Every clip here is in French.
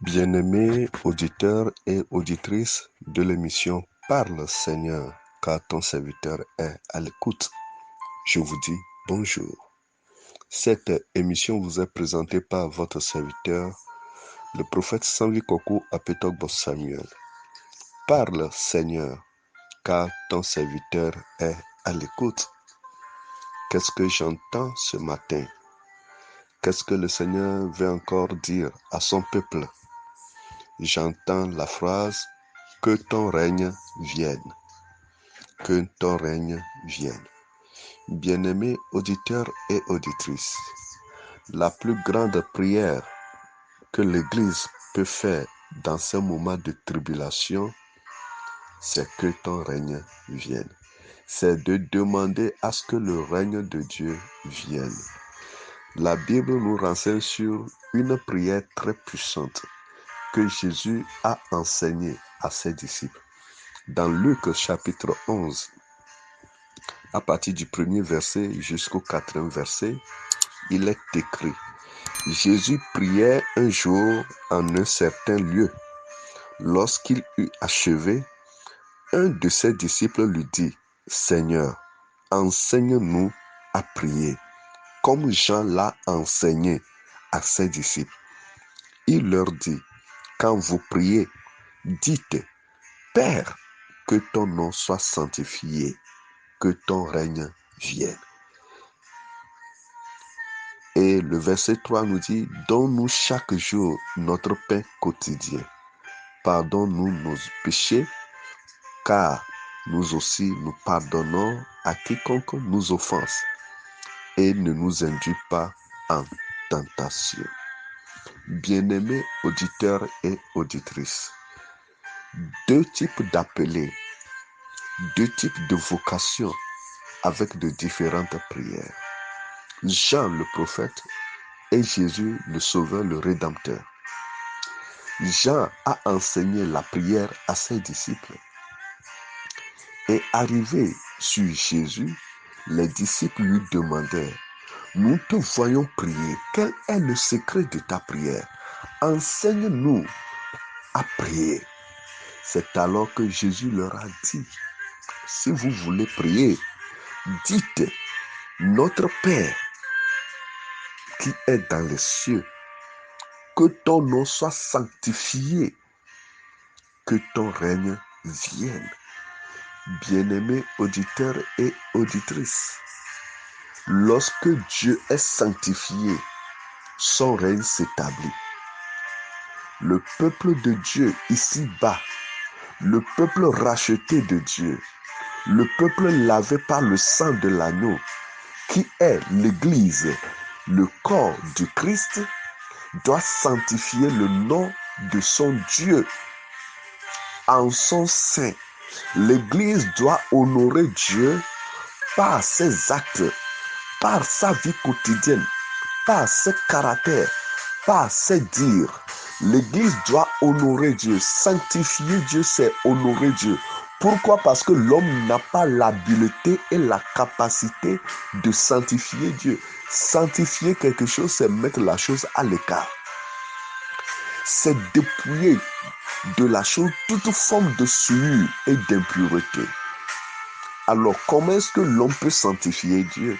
Bien-aimés auditeurs et auditrices de l'émission Parle Seigneur, car ton serviteur est à l'écoute. Je vous dis bonjour. Cette émission vous est présentée par votre serviteur, le prophète Samuel Kokou Apetogbo Samuel. Parle Seigneur, car ton serviteur est à l'écoute. Qu'est-ce que j'entends ce matin? Qu'est-ce que le Seigneur veut encore dire à son peuple? J'entends la phrase « Que ton règne vienne ». Que ton règne vienne. Bien-aimés auditeurs et auditrices, la plus grande prière que l'Église peut faire dans ce moment de tribulation, c'est que ton règne vienne. C'est de demander à ce que le règne de Dieu vienne. La Bible nous renseigne sur une prière très puissante que Jésus a enseignée à ses disciples. Dans Luc chapitre 11, à partir du premier verset jusqu'au 4e verset, il est écrit: Jésus priait un jour en un certain lieu. Lorsqu'il eut achevé, un de ses disciples lui dit: Seigneur, enseigne-nous à prier, comme Jean l'a enseigné à ses disciples. Il leur dit: Quand vous priez, dites: Père, que ton nom soit sanctifié, que ton règne vienne. Et le verset 3 nous dit: Donne-nous chaque jour notre pain quotidien. Pardonne-nous nos péchés, car nous aussi nous pardonnons à quiconque nous offense. Et ne nous induis pas en tentation. Bien-aimés auditeurs et auditrices, deux types d'appelés, deux types de vocations avec de différentes prières. Jean le prophète et Jésus le sauveur, le rédempteur. Jean a enseigné la prière à ses disciples. Et arrivé sur Jésus, les disciples lui demandèrent: Nous te voyons prier, quel est le secret de ta prière? Enseigne-nous à prier. C'est alors que Jésus leur a dit: Si vous voulez prier, dites: Notre Père qui est dans les cieux, que ton nom soit sanctifié, que ton règne vienne. Bien-aimés auditeurs et auditrices, lorsque Dieu est sanctifié, son règne s'établit. Le peuple de Dieu ici-bas, le peuple racheté de Dieu, le peuple lavé par le sang de l'agneau, qui est l'Église, le corps du Christ, doit sanctifier le nom de son Dieu en son sein. L'Église doit honorer Dieu par ses actes, par sa vie quotidienne, par ses caractères, par ses dires. L'Église doit honorer Dieu. Sanctifier Dieu, c'est honorer Dieu. Pourquoi? Parce que l'homme n'a pas l'habileté et la capacité de sanctifier Dieu. Sanctifier quelque chose, c'est mettre la chose à l'écart. C'est dépouiller de la chose toute forme de souillure et d'impureté. Alors, comment est-ce que l'homme peut sanctifier Dieu?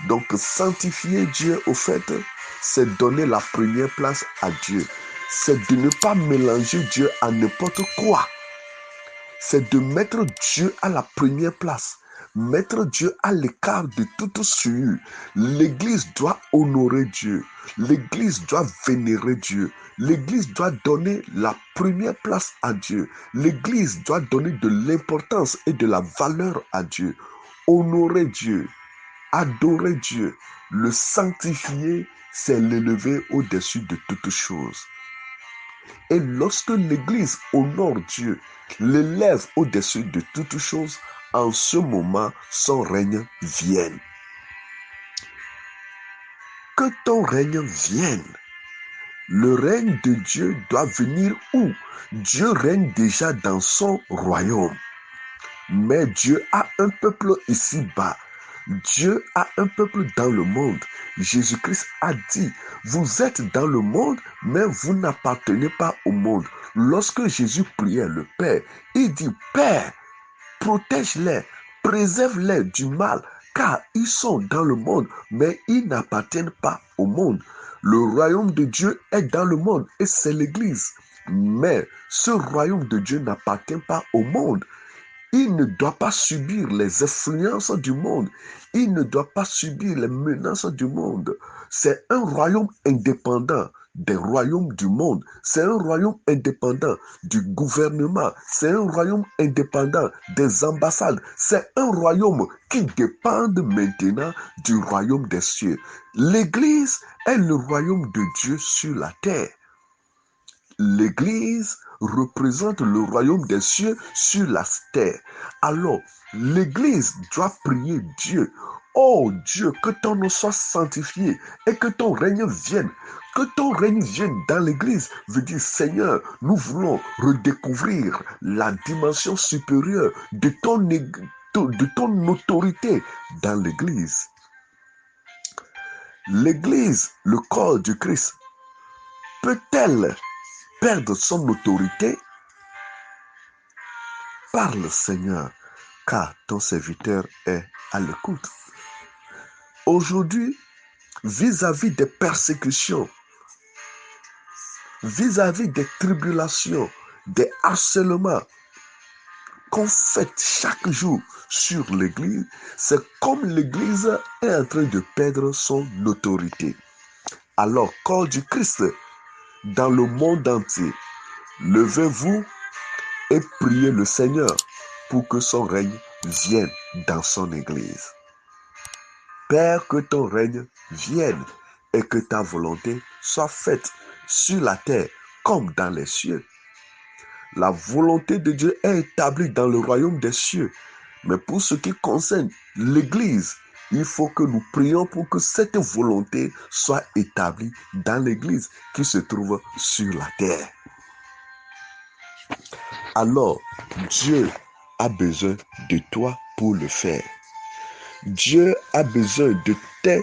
Donc, sanctifier Dieu, au fait, c'est donner la première place à Dieu. C'est de ne pas mélanger Dieu à n'importe quoi. C'est de mettre Dieu à la première place. Mettre Dieu à l'écart de toute souillure. L'Église doit honorer Dieu. L'Église doit vénérer Dieu. L'Église doit donner la première place à Dieu. L'Église doit donner de l'importance et de la valeur à Dieu. Honorer Dieu. Adorer Dieu, le sanctifier, c'est l'élever au-dessus de toutes choses. Et lorsque l'Église honore Dieu, l'élève au-dessus de toutes choses, en ce moment, son règne vienne. Que ton règne vienne. Le règne de Dieu doit venir où? Dieu règne déjà dans son royaume. Mais Dieu a un peuple ici-bas. Dieu a un peuple dans le monde. Jésus-Christ a dit, vous êtes dans le monde, mais vous n'appartenez pas au monde. Lorsque Jésus priait le Père, il dit, Père, protège-les, préserve-les du mal, car ils sont dans le monde, mais ils n'appartiennent pas au monde. Le royaume de Dieu est dans le monde et c'est l'Église. Mais ce royaume de Dieu n'appartient pas au monde. Il ne doit pas subir les influences du monde. Il ne doit pas subir les menaces du monde. C'est un royaume indépendant des royaumes du monde. C'est un royaume indépendant du gouvernement. C'est un royaume indépendant des ambassades. C'est un royaume qui dépend maintenant du royaume des cieux. L'Église est le royaume de Dieu sur la terre. L'Église représente le royaume des cieux sur la terre. Alors, l'Église doit prier Dieu. Oh Dieu, que ton nom soit sanctifié et que ton règne vienne. Que ton règne vienne dans l'Église. Veut dire, Seigneur, nous voulons redécouvrir la dimension supérieure de ton autorité dans l'Église. L'Église, le corps du Christ, peut-elle perdre son autorité? Parle, Seigneur, car ton serviteur est à l'écoute. Aujourd'hui, vis-à-vis des persécutions, vis-à-vis des tribulations, des harcèlements qu'on fait chaque jour sur l'Église, c'est comme l'Église est en train de perdre son autorité. Alors, corps du Christ, dans le monde entier, levez-vous et priez le Seigneur pour que son règne vienne dans son Église. Père, que ton règne vienne et que ta volonté soit faite sur la terre comme dans les cieux. La volonté de Dieu est établie dans le royaume des cieux. Mais pour ce qui concerne l'Église, il faut que nous prions pour que cette volonté soit établie dans l'Église qui se trouve sur la terre. Alors, Dieu a besoin de toi pour le faire. Dieu a besoin de tes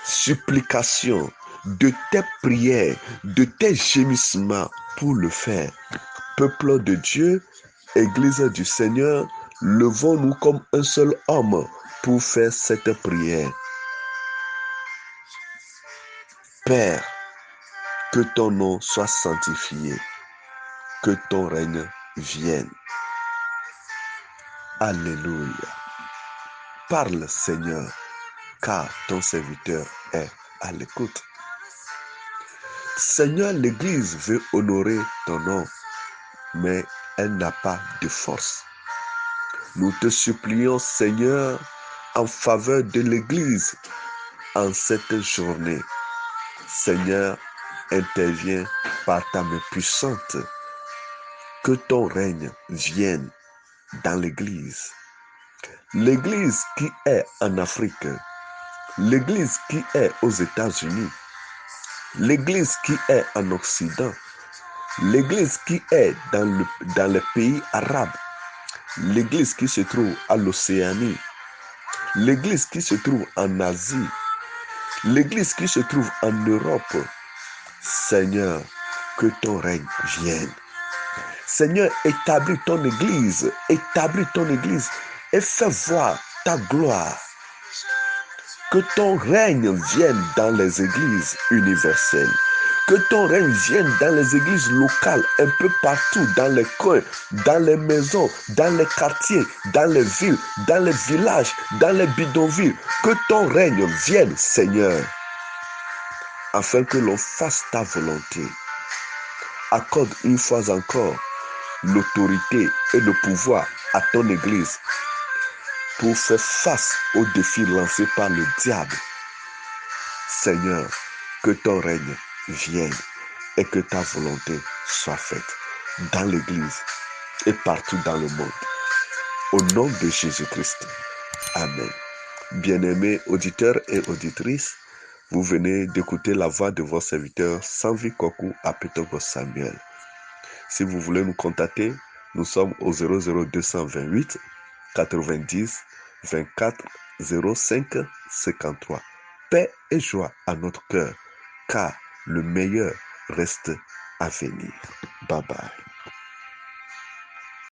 supplications, de tes prières, de tes gémissements pour le faire. Peuple de Dieu, Église du Seigneur, levons-nous comme un seul homme pour faire cette prière. Père, que ton nom soit sanctifié, que ton règne vienne. Alléluia. Parle, Seigneur, car ton serviteur est à l'écoute. Seigneur, l'Église veut honorer ton nom, mais elle n'a pas de force. Nous te supplions, Seigneur, en faveur de l'Église en cette journée. Seigneur, interviens par ta main puissante. Que ton règne vienne dans l'Église. L'Église qui est en Afrique, l'Église qui est aux États-Unis, l'Église qui est en Occident, l'Église qui est dans les pays arabes, l'Église qui se trouve à l'Océanie, l'Église qui se trouve en Asie, l'Église qui se trouve en Europe. Seigneur, que ton règne vienne. Seigneur, établis ton Église et fais voir ta gloire. Que ton règne vienne dans les églises universelles. Que ton règne vienne dans les églises locales, un peu partout, dans les coins, dans les maisons, dans les quartiers, dans les villes, dans les villages, dans les bidonvilles. Que ton règne vienne, Seigneur, afin que l'on fasse ta volonté. Accorde une fois encore l'autorité et le pouvoir à ton Église pour faire face aux défis lancés par le diable. Seigneur, que ton règne vienne et que ta volonté soit faite dans l'Église et partout dans le monde. Au nom de Jésus-Christ. Amen. Bien-aimés auditeurs et auditrices, vous venez d'écouter la voix de votre serviteur Sanvi Kokou Apetogo Samuel. Si vous voulez nous contacter, nous sommes au 00228 90 24 05 53. Paix et joie à notre cœur, car le meilleur reste à venir. Bye bye.